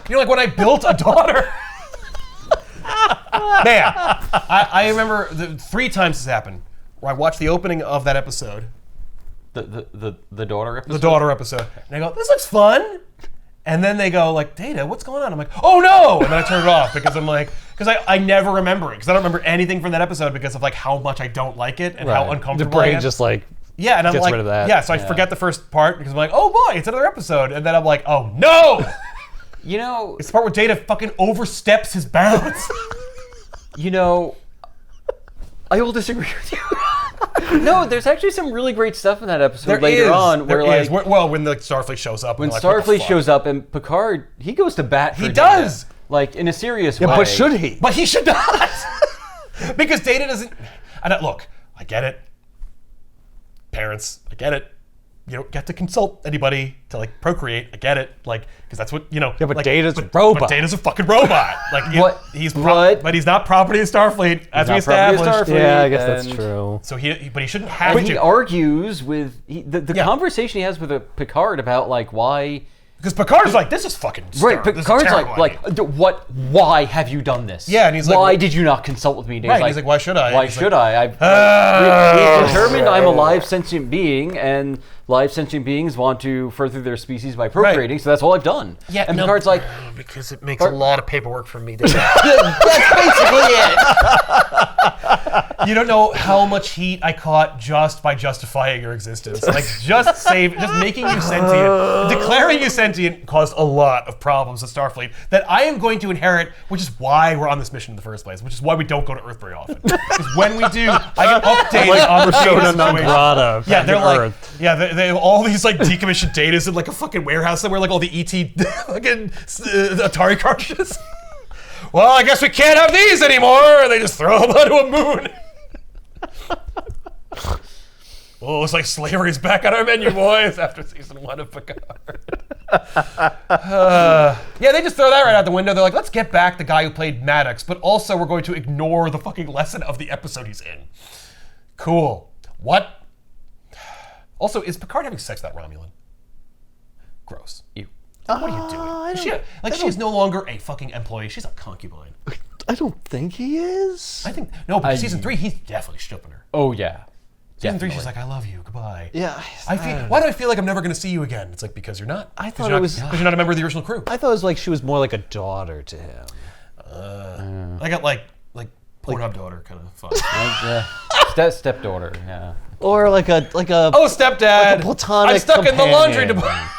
like when I built a daughter. Man, I remember 3 times this happened where I watched the opening of that episode. The daughter episode? The daughter episode. And I go, this looks fun. And then they go like, Data, what's going on? I'm like, oh no! And then I turn it off because I'm like, because I never remember it because I don't remember anything from that episode because of like how much I don't like it and how uncomfortable the brain I am. just like and I'm gets like, rid of that. yeah, so I forget the first part because I'm like, oh boy, it's another episode. And then I'm like, oh no! You know, It's the part where Data fucking oversteps his bounds. I will disagree with you. No, there's actually some really great stuff in that episode There later is. on. There Where is. Well, when the Starfleet shows up. when and they're like, what the Starfleet fuck? shows up and Picard, he goes to bat for He Data, does. like in a serious way. But should he? But he should not. Because Data doesn't. Look, I get it. Parents, I get it. You don't get to consult anybody to like procreate. I get it, like because that's what Yeah, but like, Data's a robot. But Data's a fucking robot. Like What? but he's not property of Starfleet, as we not property of established. Starfleet. Yeah, I guess that's And- true. So but he shouldn't have And he to. argues with the conversation he has with Picard about like why. Because Picard's like, this is fucking Right, this is Picard's terrible like, what? Why have you done this? Yeah, and he's like, why did you not consult with me? And Right, he's like, why should I? Why He's should like, I? We've determined I'm a live sentient being, and live sentient beings want to further their species by procreating, so that's all I've done. Yeah, and no, Picard's like, because it makes a lot of paperwork for me to do. that's basically it. You don't know how much heat I caught just by justifying your existence. Like, just making you sentient, declaring you sentient caused a lot of problems at Starfleet that I am going to inherit, which is why we're on this mission in the first place, which is why we don't go to Earth very often. Because when we do, I get updated on the Persona non situation. grata. Yeah, they're like, Earth. they have all these like decommissioned datas in like a fucking warehouse somewhere, like all the ET fucking Atari cartridges. Well, I guess we can't have these anymore. And they just throw them onto a moon. Well, it's like slavery's back on our menu, boys, after season 1 of Picard. Yeah, they just throw that right out the window. They're like, let's get back the guy who played Maddox, but also we're going to ignore the fucking lesson of the episode he's in. Cool. What? Also, is Picard having sex with that Romulan? Gross. You. What are you doing? She's no longer a fucking employee. She's a concubine. I don't think he is. I think, no, but season 3, he's definitely stripping her. Oh yeah. Season 3, she's like, I love you, goodbye. Yeah. Why do I feel like I'm never going to see you again? It's like, because you're not. I thought it was. Because you're not a member of the original crew. I thought it was like she was more like a daughter to him. I got like Pornhub daughter kind of fun. Stepdaughter. Yeah. Or like a Oh, stepdad! like a platonic I'm stuck in the laundry companion. department.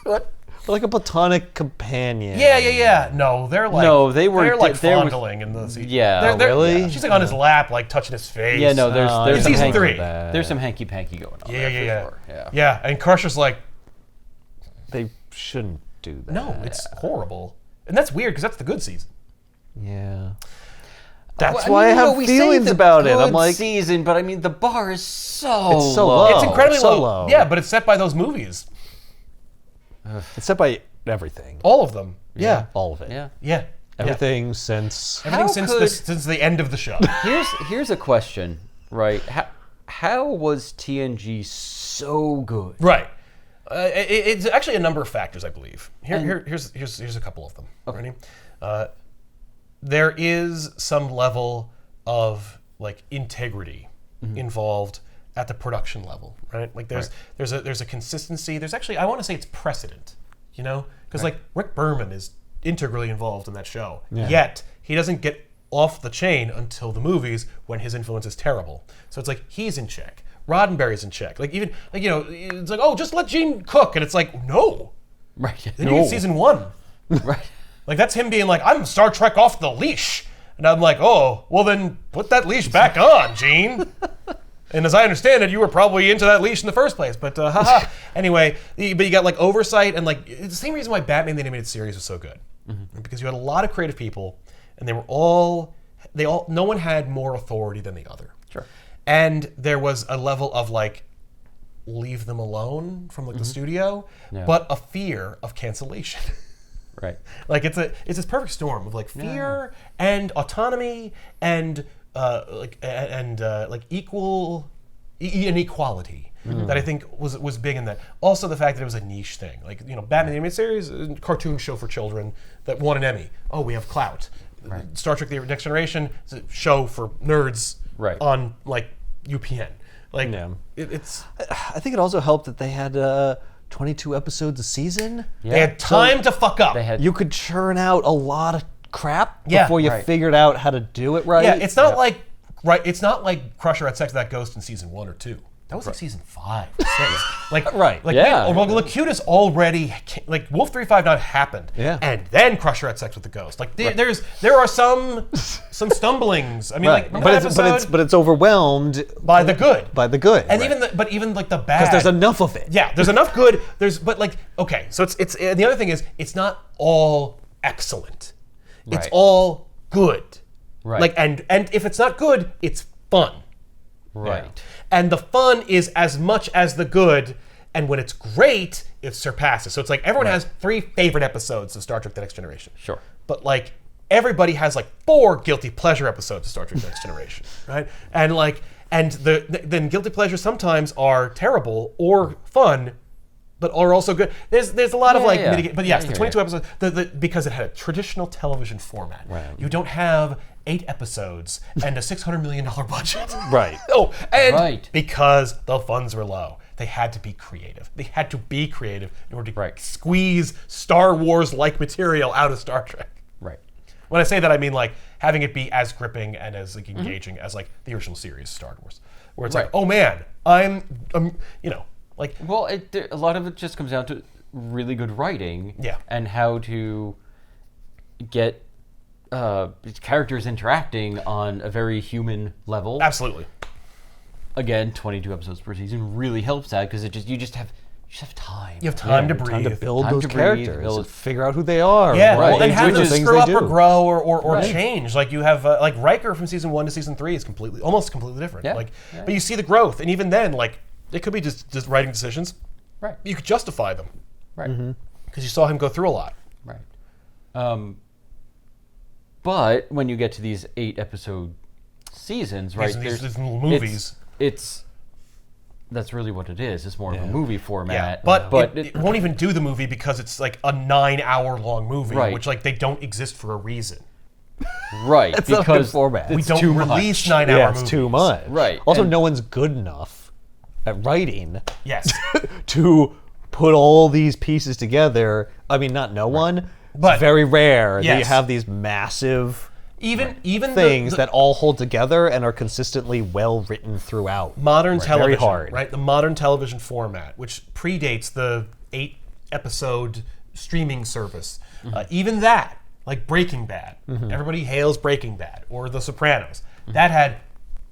What? Like a platonic companion. Yeah. No, they're like they were- they're like there was- fondling in the season. Yeah. Really? Yeah. She's like on his lap, like touching his face. Yeah. No. There's in some season 3. There's some hanky panky going on. Yeah. there for sure. Yeah, and Crusher's like, They shouldn't do that. no, it's horrible, and that's weird because that's the good season. Yeah. That's Well, why I have we say feelings the about it. I'm good like, season, but I mean the bar is so It's so low. low. It's incredibly so low. low. Yeah, but it's set by those movies, it's set by everything. all of them. Yeah, all of it. Yeah. Yeah, Everything since. Everything How since could- since the end of the show. Here's a question, right? How was TNG so good? Right. It's actually a number of factors, I believe. Here's a couple of them. Ready? There is some level of like integrity involved at the production level, right? Like there's a consistency. There's actually, I want to say it's precedent, you know, because like Rick Berman is integrally involved in that show, yet he doesn't get off the chain until the movies when his influence is terrible. So it's like he's in check. Roddenberry's in check. Like even like, you know, it's like, oh, just let Gene cook, and it's like, no. Right. Then you get season 1. Right. Like that's him being like, I'm Star Trek off the leash, and I'm like, oh, well then put that leash back on, Gene. And as I understand it, you were probably into that leash in the first place. But haha. Anyway, but you got like oversight, and like it's the same reason why Batman the Animated Series was so good, because you had a lot of creative people, and they all no one had more authority than the other. Sure. And there was a level of like, leave them alone from like the studio, but a fear of cancellation. Right. Like it's this perfect storm of like fear and autonomy and like equal inequality that I think was big in that. Also, the fact that it was a niche thing, like Batman the Animated Series, a cartoon show for children that won an Emmy. Oh, we have clout. Right. Star Trek: The Next Generation is a show for nerds on like UPN. Like it's. I think it also helped that they had 22 episodes a season. They had time to fuck up. You could churn out a lot of crap before you figured out how to do it right. Yeah, it's not like It's not like Crusher had sex with that ghost in season 1 or 2. That was like season 5, 6. Like Locutus already Wolf 359 happened, and then Crusher had sex with the ghost. Like there are some stumblings. I mean, but it's overwhelmed by the good, and even the bad. Because there's enough of it. Yeah, there's enough good. So it's the other thing is it's not all excellent. It's all good. Right. And if it's not good, it's fun. Right. Yeah. And the fun is as much as the good, and when it's great, it surpasses. So it's like everyone has 3 favorite episodes of Star Trek: The Next Generation. Sure. But everybody has 4 guilty pleasure episodes of Star Trek: The Next Generation, right? And then guilty pleasures sometimes are terrible or fun, but are also good. There's a lot of mitigate. But yes, the 22 episodes because it had a traditional television format. Right. You don't have 8 episodes and a $600 million budget. Right. Because the funds were low. They had to be creative. They had to be creative in order to squeeze Star Wars-like material out of Star Trek. Right. When I say that, I mean having it be as gripping and as engaging as the original series Star Wars, where it's oh man, I'm Well, a lot of it just comes down to really good writing. Yeah. And how to get characters interacting on a very human level. Absolutely. Again, 22 episodes per season really helps that because you just have time. You have time to breathe. Time to build Time those to breathe, characters and figure out who they are. Yeah, why and they have do them the things screw they up do. or grow or change. Like you have Riker from season 1 to season 3 is almost completely different. Yeah. But you see the growth, and even then, it could be just writing decisions. Right. You could justify them. Right. Because you saw him go through a lot. Right. But when you get to these 8-episode seasons, right? These movies. That's really what it is. It's more of a movie format. Yeah, but it won't even do the movie because it's a 9-hour-long movie, which they don't exist for a reason. Right, It's not a good format. We don't release 9-hour movies. It's too much. Right. Also, and no one's good enough at writing Yes. to put all these pieces together. I mean, not no one, but it's very rare that you have these massive even things that all hold together and are consistently well written throughout. Modern television, very hard. right? The modern television format, which predates the 8-episode streaming service. Even that, like Breaking Bad. Everybody hails Breaking Bad or The Sopranos. That had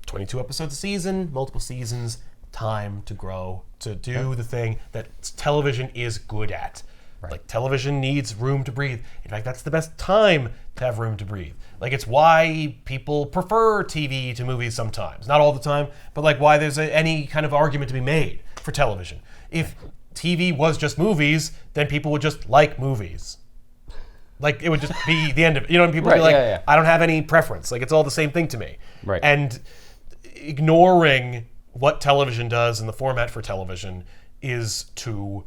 22 episodes a season, multiple seasons, time to grow, to do the thing that television is good at. Right. Television needs room to breathe. In fact, that's the best time to have room to breathe. It's why people prefer TV to movies sometimes. Not all the time, but why there's any kind of argument to be made for television. If TV was just movies, then people would just like movies. It would just be the end of it. And people would be I don't have any preference. It's all the same thing to me. Right. And ignoring what television does and the format for television is to,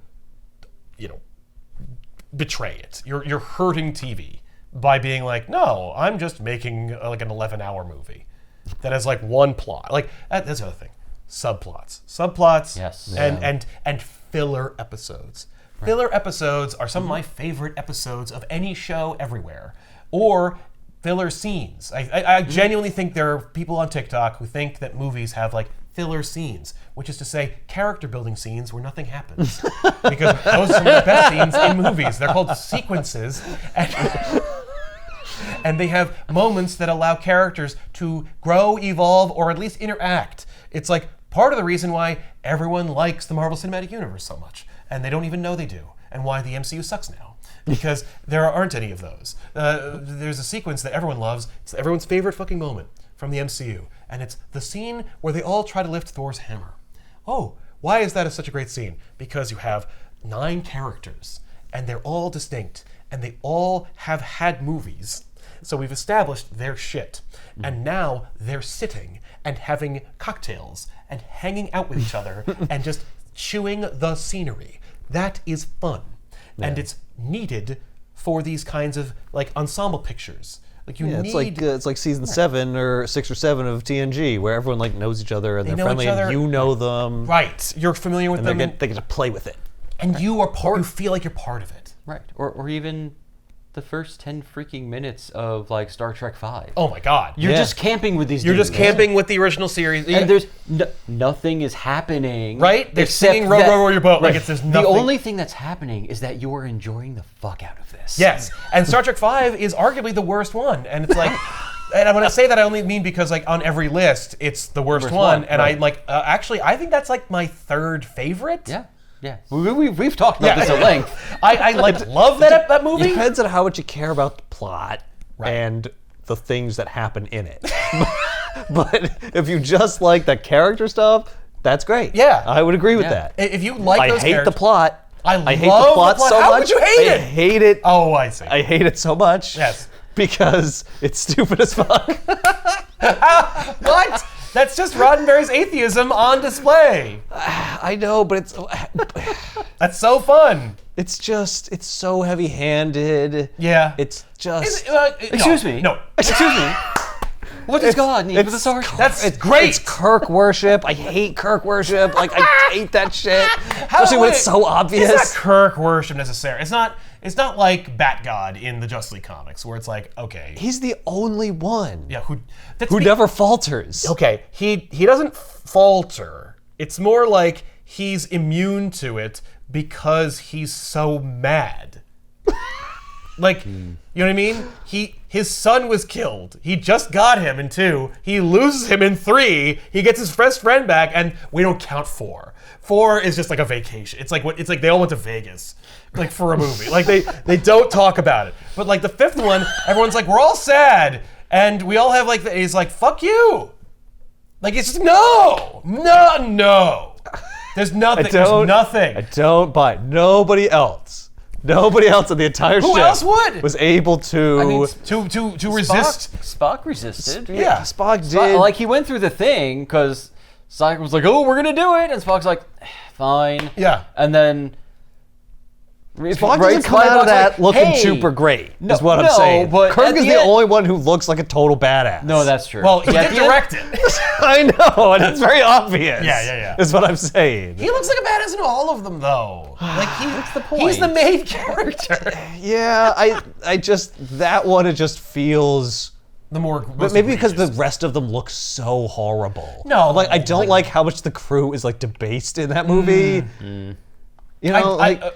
betray it. You're hurting TV by being no, I'm just making an 11-hour movie that has one plot. That's the other thing. Subplots. Yes. And filler episodes. Right. Filler episodes are some of my favorite episodes of any show everywhere. Or filler scenes. I genuinely think there are people on TikTok who think that movies have filler scenes, which is to say character building scenes where nothing happens. Because those are some of the best scenes in movies. They're called sequences. And they have moments that allow characters to grow, evolve, or at least interact. It's part of the reason why everyone likes the Marvel Cinematic Universe so much. And they don't even know they do. And why the MCU sucks now. Because there aren't any of those. There's a sequence that everyone loves. It's everyone's favorite fucking moment from the MCU. And it's the scene where they all try to lift Thor's hammer. Oh, why is that such a great scene? Because you have 9 characters, and they're all distinct, and they all have had movies So we've established their shit. And now they're sitting and having cocktails and hanging out with each other and just chewing the scenery. That is fun. And it's needed for these kinds of like ensemble pictures. Like you need... it's like season 7 or 6 or 7 of TNG, where everyone like knows each other and they're friendly and you know them. Right. You're familiar with them. They get to play with it. And you feel like you're part of it. Right. Or even the first 10 freaking minutes of like Star Trek V. Oh my God. You're just camping with these You're dudes. just camping with the original series. And there's nothing is happening. Right? They're singing row your boat. Right. Like there's nothing. The only thing that's happening is that you are enjoying the fuck out of this. Yes. And Star Trek V is arguably the worst one. And it's like... And when I say that, I only mean because like on every list, it's the worst one. And I'm like, actually, I think that's like my third favorite. Yeah. Yeah, we've talked about this at length. I like love that movie. It depends on how much you care about the plot and the things that happen in it. But if you just like the character stuff, that's great. Yeah, I would agree with that. If you like those hate the plot. I hate the plot so much. How would you hate it? I hate it. Oh, I see. I hate it so much. Yes, because it's stupid as fuck. What? That's just Roddenberry's atheism on display. I know, but it's... That's so fun. It's so heavy-handed. Yeah. It's just... Excuse me. No. Excuse me. What does God need with a sword? That's great. It's Kirk worship. I hate Kirk worship. Like, I hate that shit. Especially when it's so obvious. It's not Kirk worship necessarily. It's not like Bat God in the Justice League comics, where it's like, okay. He's the only one. Yeah, who never falters. Okay, he doesn't falter. It's more like he's immune to it because he's so mad. Like, you know what I mean? His son was killed. He just got him in 2. He loses him in 3. He gets his best friend back, and we don't count 4. 4 is just like a vacation. It's like they all went to Vegas, like for a movie. Like they don't talk about it. But like the 5th one, everyone's like, we're all sad, and we all have like he's like, fuck you. Like it's just no. There's nothing. There's nothing. I don't buy it. Nobody else in the entire ship. Who else would? Was able to... I mean, to resist. Spock resisted. Yeah, Spock did. Like he went through the thing because Spock was like, "Oh, we're gonna do it," and Spock's like, "Fine." Yeah. And then Spock doesn't come out of that looking super great, is what I'm saying. But Kirk is the only one who looks like a total badass. No, that's true. Well, he did direct it. I know, and it's very obvious. Yeah. Is what I'm saying. He looks like a badass in all of them, though. Like What's the point? He's the main character. Yeah, I just... That one, it just feels... But maybe because the rest of them look so horrible. No. Like, I don't like how much the crew is, like, debased in that movie. You know,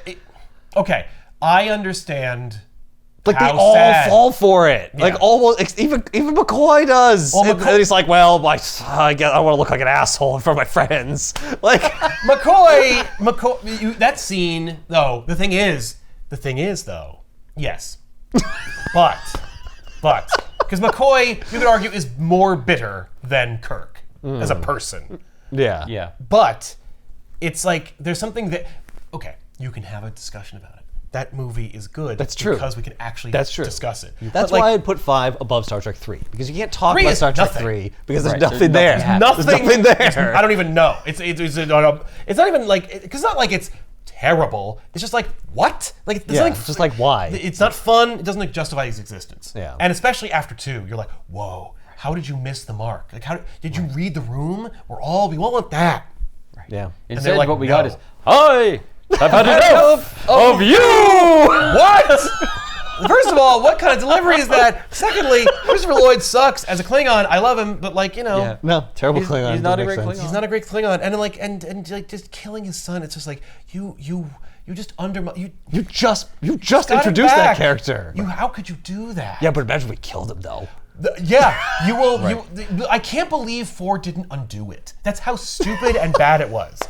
okay, I understand. Like they all fall for it. Yeah. Like almost even McCoy does. Well, and he's like, well, I guess I want to look like an asshole in front of my friends. Like McCoy. That scene though. The thing is though. Yes, but because McCoy, you could argue, is more bitter than Kirk as a person. Yeah. But it's like there's something that you can have a discussion about it. That movie is good. That's true. Because we can actually discuss it. That's why I'd put 5 above Star Trek 3. Because you can't talk about Star Trek 3 because there's nothing there. There's nothing there. I don't even know. It's not even like, because it's not like it's terrible. It's just like, what? Like, it's just like, why? It's not fun. It doesn't justify his existence. Yeah. And especially after 2, you're like, whoa, how did you miss the mark? Like, how did you read the room? We all want that. Right. Yeah. Instead, what we got is, hi! I've had enough of you! What? First of all, what kind of delivery is that? Secondly, Christopher Lloyd sucks as a Klingon. I love him, but like, Yeah. No, terrible Klingon. He's not a great Klingon. He's not a great Klingon. And like and like just killing his son, it's just like you just undermine you just introduced that character. How could you do that? Yeah, but imagine we killed him though. You will. Right. I can't believe 4 didn't undo it. That's how stupid and bad it was.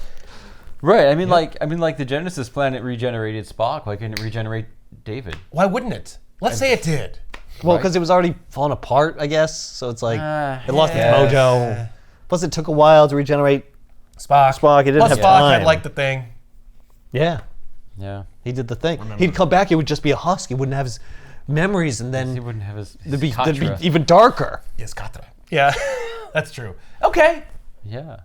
Right. I mean, like the Genesis planet regenerated Spock. Why couldn't it regenerate David? Why wouldn't it? Let's say it did. Well, because it was already falling apart, I guess. So it's like it lost its mojo. Plus, it took a while to regenerate Spock. It didn't have Spock time. had like the thing. Yeah. Yeah. He did the thing. He'd come back. It would just be a husk. He wouldn't have his memories, and then He wouldn't have his they'd be Katra. even darker. Yes, Katra. Yeah, that's true. Okay. Yeah.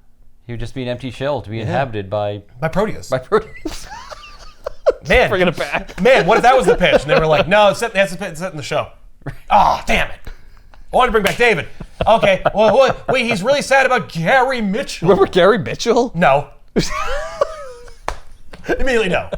He would just be an empty shell to be inhabited by By Proteus. Proteus. Man, Bringing it back. Man, what if that was the pitch? And they were like, no, it's set in the show. Oh, damn it. I wanted to bring back David. Okay, well, wait, he's really sad about Gary Mitchell. Remember Gary Mitchell? No. Immediately no.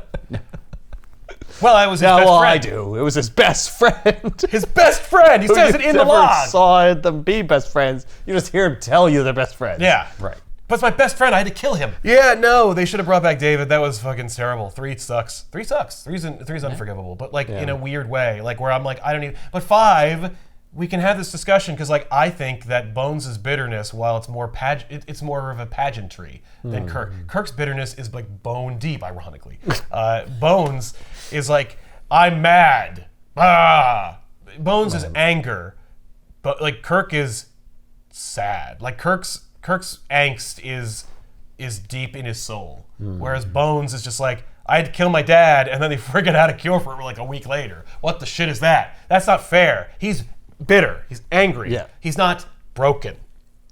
Well, I was his best friend. I do. It was his best friend. His best friend. He says it in the never log. saw them be best friends. You just hear him tell you they're best friends. Yeah. Right. But it's my best friend. I had to kill him. Yeah, no, they should have brought back David. That was fucking terrible. 3 sucks. 3 sucks. Three's unforgivable. But like in a weird way. Like where I'm like, I don't even. But 5, we can have this discussion because like I think that Bones' bitterness, while it's more it's more of a pageantry than Kirk. Kirk's bitterness is like bone deep, ironically. Bones is like, I'm mad. Ah. Bones is anger, but like Kirk is sad. Like Kirk's angst is deep in his soul, whereas Bones is just like, I had to kill my dad, and then they figured out a cure for it like a week later. What the shit is that? That's not fair. He's bitter. He's angry. Yeah. He's not broken.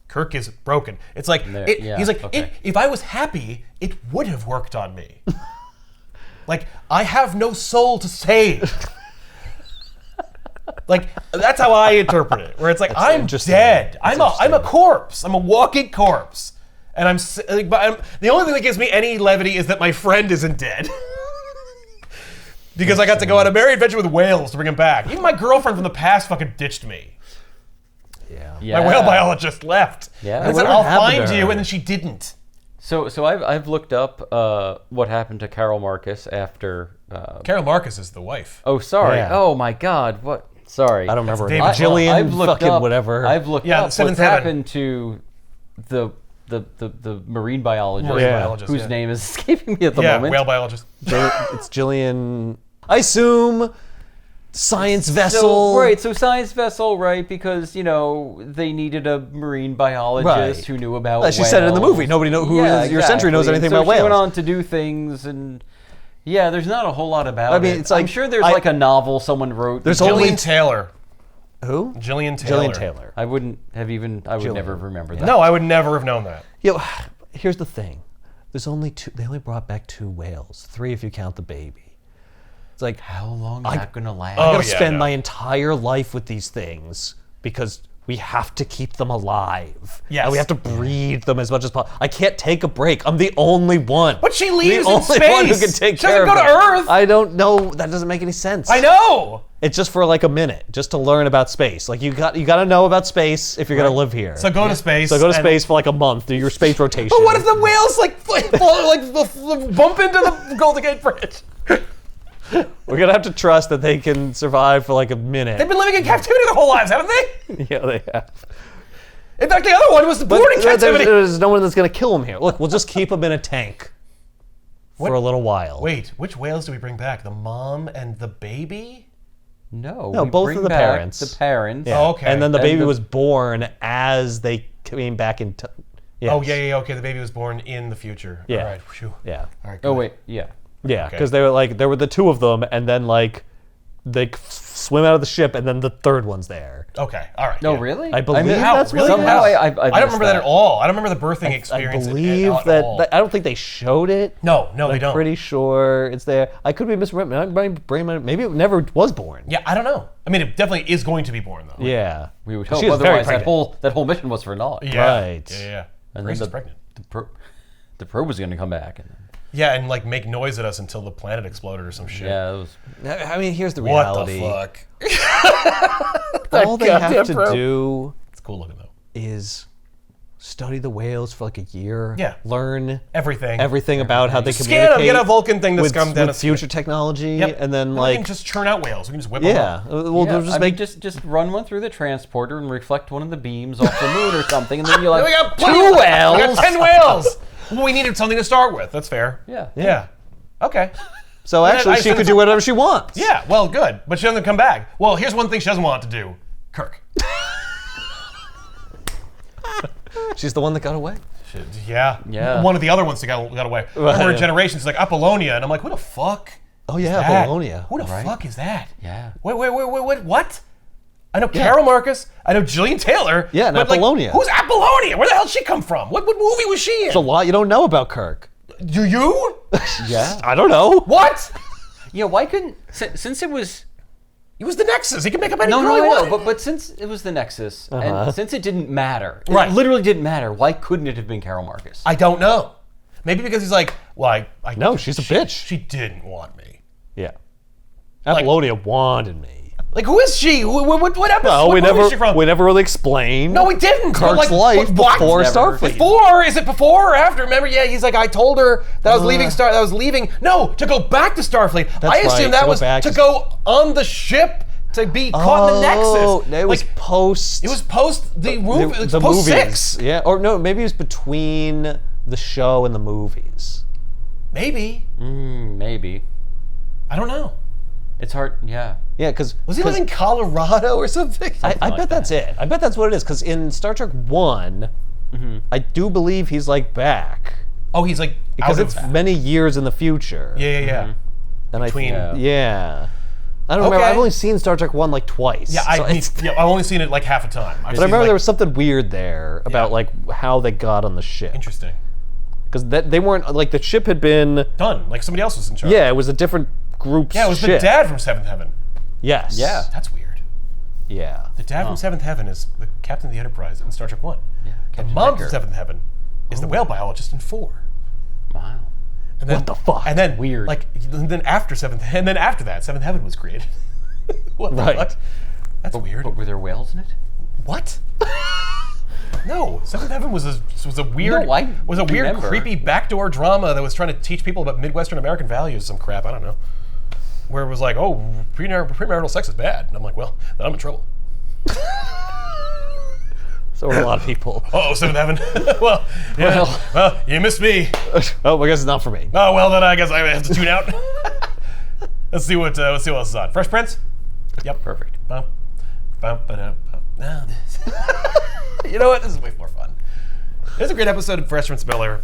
Kirk is broken. It's like he's like, okay. if I was happy, it would have worked on me. Like I have no soul to save. Like that's how I interpret it. Where it's like I'm dead. I'm a corpse. I'm a walking corpse, and the only thing that gives me any levity is that my friend isn't dead. Because I got to go on a merry adventure with whales to bring him back. Even my girlfriend from the past fucking ditched me. Yeah. My whale biologist left. Yeah. And said, Whatever I'll happened find to you, her? and then she didn't. So I've looked up what happened to Carol Marcus after. Carol Marcus is the wife. Oh, sorry. Yeah. Oh my God. What? Sorry. I don't remember. David Jillian I've looked fucking up, whatever. I've looked Yeah, up Seventh what's Heaven. happened to the marine biologist, Marine biologist, whose yeah. name is escaping me at the Yeah, moment. whale biologist. It's Jillian. I assume science vessel. So science vessel, right? Because they needed a marine biologist Right. who knew about. As she said it in the whales. movie. Nobody who Yeah, your century knows exactly. anything And about She went whales. on to do things, and there's not a whole lot about it. I mean, it's like- I'm sure there's I- like a novel someone wrote. There's Jillian only Taylor. Who? Jillian Taylor. Jillian Taylor. I wouldn't have even. I would never remember that. No, I would never have known that. Here's the thing. There's only 2. They only brought back 2 whales. 3 if you count the baby. It's like How long is that gonna last? I Oh, gotta yeah, spend no. my entire life with these things because we have to keep them alive. Yes. And we have to breed them as much as possible. I can't take a break. I'm the only one. But she leaves the in only space. one who can take She care doesn't of go to them. Earth. I don't know. That doesn't make any sense. I know. It's just for like a minute, just to learn about space. Like you got to know about space if you're gonna live here. So go to space. So go to and- space for like a month. Do your space rotation. But what if the whales bump into the Golden Gate Bridge? We're gonna have to trust that they can survive for like a minute. They've been living in captivity their whole lives, haven't they? Yeah, they have. In fact, the other one was born in captivity. There's no one that's gonna kill them here. Look, we'll just keep them in a tank for a little while. Wait, which whales do we bring back? The mom and the baby? No, No, we both bring of the back parents. The parents. Yeah. Oh, okay. And then the And baby the- was born as they came back in. Yes. Oh, yeah, okay. The baby was born in the future. Yeah. All right. Phew. Yeah. All right. Oh good. wait, yeah. Yeah, Okay. because they were like there were the 2 of them, and then like they swim out of the ship, and then the 3rd one's there. Okay. All right. No, yeah. really? I believe How? that's Really? what it Somehow is. I I don't remember that at all. I don't remember the birthing I experience. believe at that, all. I don't think they showed it. No, they I'm don't. pretty sure it's there. I could be misremembering. My brain maybe it never was born. Yeah, I don't know. I mean, it definitely is going to be born though. Yeah. We would hope. She was very Otherwise, that pregnant. whole mission was for naught. Yeah. Right. Yeah. And Grace then is pregnant. the probe was going to come back. And Yeah, and like make noise at us until the planet exploded or some shit. yeah, it was. I mean, here's the What reality. the fuck? All they have goddamn to probe. do It's cool looking though. is study the whales for like a year. Yeah. Learn Everything. about how they Scan communicate. them, get a Vulcan thing that's with, come down with a future technology, Yep. and then We like can just churn out whales. We can just whip them yeah, up. we'll Yeah, just I make mean, just run one through the transporter and reflect one of the beams off the moon or something, and then you're like, We got 2 We whales. got 10 whales. Well, we needed something to start with. That's fair. Yeah. Yeah. Okay. So actually, she could do whatever she wants. Yeah, well, good. But she doesn't come back. Well, here's one thing she doesn't want to do. Kirk. She's the one that got away. Yeah. Yeah. One of the other ones that got away. Right, Over yeah. generations, like Apollonia, and I'm like, what the fuck? Oh yeah, that? Apollonia. Who the fuck is that? Yeah. Wait, what? I know Carol Marcus. I know Jillian Taylor. Yeah, and but, like, Apollonia. who's Apollonia? Where the hell did she come from? What movie was she in? There's a lot you don't know about Kirk. Do you? Yeah. I don't know. What? Yeah, why couldn't, since it was... It was the Nexus. He can make up any No, girl he I wanted. know, but since it was the Nexus, and since it didn't matter, Right. it literally didn't matter, why couldn't it have been Carol Marcus? I don't know. Maybe because he's like, well, I No, she's a bitch. She didn't want me. Yeah. Apollonia wanted me. Like, who is she? What episode? No, what movie is she from? we never really explained. No, we didn't. Kirk's life what? before Never. Starfleet. Before? Is it before or after? Remember? Yeah, he's like, I told her that I was leaving That I was leaving. No, to go back to Starfleet. I assumed right, that to go was back to to- go on the ship to be caught in the Nexus. No, it was Like, post. It was post the movie. It was the post movies. 6. Yeah, or no, maybe it was between the show and the movies. Maybe. Maybe. I don't know. It's hard, yeah. Yeah, because Was he living in Colorado or something? I like bet that's it. I bet that's what it is. Because in Star Trek 1, I do believe he's like back. Oh, he's like Because out it's of that. many years in the future. Yeah. And Between- yeah. I don't remember. Okay. I've only seen Star Trek 1 like twice. Yeah, so it's- I've only seen it like half a time. but I remember there was something weird there about Yeah. like how they got on the ship. interesting. Because they weren't like the ship had been. Done. Like somebody else was in charge. Yeah, it was a different group's Yeah, it was ship. the dad from Seventh Heaven. Yes. Yeah. That's weird. Yeah. The dad from Seventh Heaven is the captain of the Enterprise in Star Trek 1. Yeah, The Captain mom Decker. from Seventh Heaven is the whale biologist in 4. Wow. And then, What the fuck? And then Weird. Like then after that, Seventh Heaven was created. What the Right. fuck? That's weird. But were there whales in it? What? No, Seventh Heaven was a weird No, I remember. creepy backdoor drama that was trying to teach people about Midwestern American values, some crap, I don't know. Where it was like, oh, premarital sex is bad. And I'm like, well, then I'm in trouble. So were a lot of people. Oh, Seventh Heaven. Well, yeah. Well, you missed me. Oh, I guess it's not for me. Oh, well, then I guess I have to tune out. Let's see what else is on. Fresh Prince? Yep. Perfect. Bum, bum, ba-dum, bum. Now this. You know what? This is way more fun. There's a great episode of Fresh Prince of Bel-Air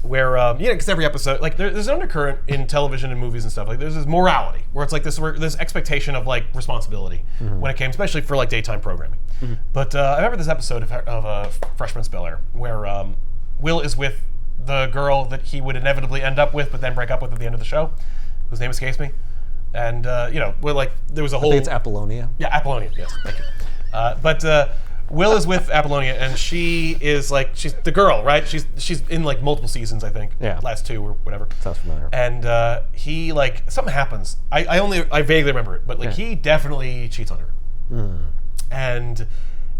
where, because every episode, like, there's an undercurrent in television and movies and stuff. Like, there's this morality where it's like this expectation of, like, responsibility when it came, especially for, like, daytime programming. But I remember this episode of Fresh Prince of Bel-Air where Will is with the girl that he would inevitably end up with but then break up with at the end of the show, whose name escapes me. And, we're like, there was a whole... I think it's Apollonia. Yeah, Apollonia, yes, thank you. But Will is with Apollonia, and she is like, she's the girl, right? She's in like multiple seasons, I think. Yeah. Last 2 or whatever. Sounds familiar. And he, like, something happens. I vaguely remember it, but like he definitely cheats on her. And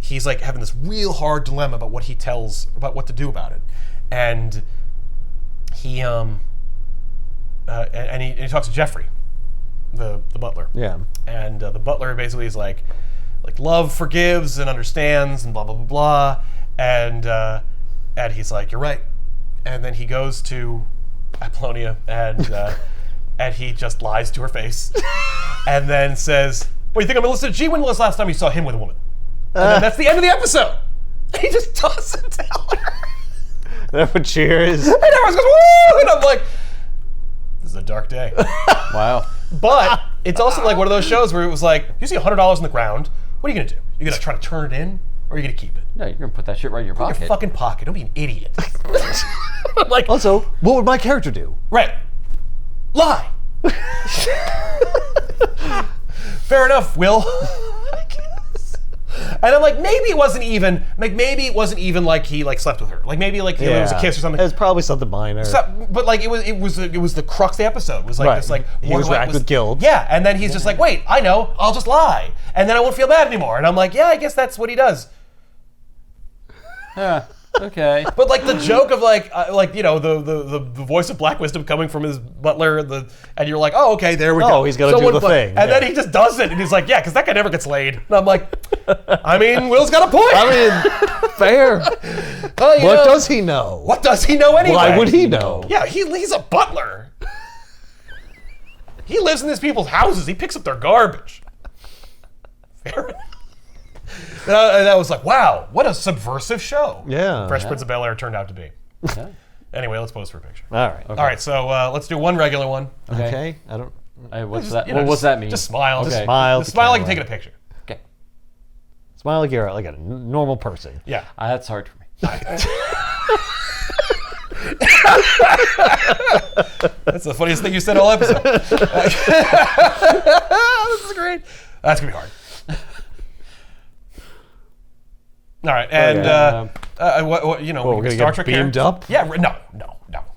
he's like having this real hard dilemma about what to do about it. And he and he talks to Jeffrey, the butler. Yeah. And the butler basically is like love forgives and understands and blah blah blah blah. And he's like, you're right. And then he goes to Apollonia and he just lies to her face, and then says, "What do you think I'm gonna listen to? Gee, when was the last time you saw him with a woman?" And then that's the end of the episode. He just doesn't tell her. Everyone cheers. And everyone goes, "Woo!" And I'm like, this is a dark day. Wow. But it's also like one of those shows where it was like, you see $100 in the ground, what are you gonna do? You're gonna try to turn it in, or are you gonna keep it? No, you're gonna put that shit right in your In pocket. your fucking pocket. Don't be an idiot. Like, Also, what would my character do? right. Lie. Fair enough, Will. I guess. And I'm like, maybe it wasn't even like he like slept with her. Like maybe like there was a kiss or something. It was probably something minor. But like it was the crux of the episode. It was like Right. this like He was racked with guilt. Yeah, and then he's just like, wait, I know, I'll just lie, and then I won't feel bad anymore. And I'm like, yeah, I guess that's what he does. Yeah. Okay. But like the joke of the voice of Black Wisdom coming from his butler, and you're like, oh, okay, there we go. Oh, he's gonna do the thing. and then Yeah. he just does it, and he's like, yeah, because that guy never gets laid. And I'm like, I mean, Will's got a point. I mean, fair. Well, you What know, does he know? What does he know anyway? Why would he know? Yeah, he's a butler. He lives in these people's houses. He picks up their garbage. Fair enough. And I was like, wow, what a subversive show. Yeah. Fresh Prince of Bel-Air turned out to be. Yeah. Anyway, let's pose for a picture. All right. All right, so let's do one regular one. Okay. I don't. What's that? What's that mean? Just smile. Okay. Smile. Just smile like you're taking a picture. Okay. Smile like you're like a normal person. Yeah. That's hard for me. That's the funniest thing you said all episode. This is great. That's gonna be hard. All right, and what you know, We're gonna Star get Trek beamed characters? up. Yeah, no.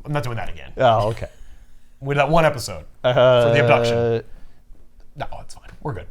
I'm not doing that again. Oh, okay. With that one episode for the abduction. No, it's fine. We're good.